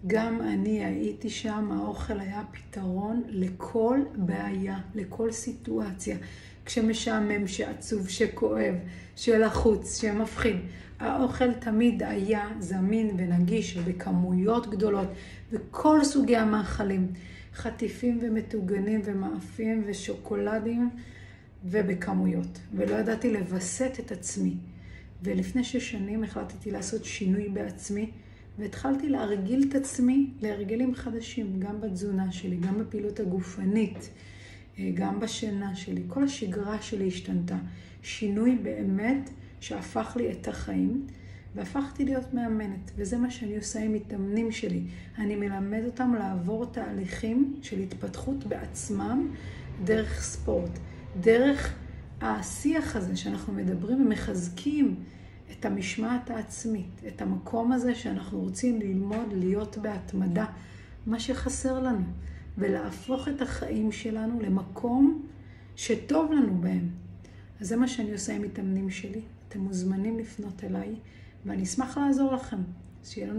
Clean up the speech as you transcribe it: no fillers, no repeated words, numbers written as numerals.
גם אני הייתי שם, האוכל היה פתרון לכל בעיה, לכל סיטואציה. כשמשעמם, שעצוב, שכואב, שלחוץ, שמפחיד. האוכל תמיד היה זמין ונגיש ובכמויות גדולות, וכל סוגי המאכלים, חטיפים ומטוגנים ומאפים ושוקולדים ובכמויות. ולא ידעתי לבסט את עצמי. ולפני 6 שנים החלטתי לעשות שינוי בעצמי, והתחלתי להרגיל את עצמי להרגלים חדשים, גם בתזונה שלי, גם בפעילות הגופנית, גם בשינה שלי. כל השגרה שלי השתנתה. שינוי באמת שהפך לי את החיים, והפכתי להיות מאמנת. וזה מה שאני עושה עם מתאמנים שלי. אני מלמד אותם לעבור תהליכים של התפתחות בעצמם דרך ספורט. דרך השיח הזה שאנחנו מדברים ומחזקים את המשמעת העצמית, את המקום הזה שאנחנו רוצים ללמוד להיות בהתמדה, מה שחסר לנו, ולהפוך את החיים שלנו למקום שטוב לנו בהם. אז זה מה שאני עושה עם מתאמנים שלי. אתם מוזמנים לפנות אליי, ואני אשמח לעזור לכם. שיהיה לנו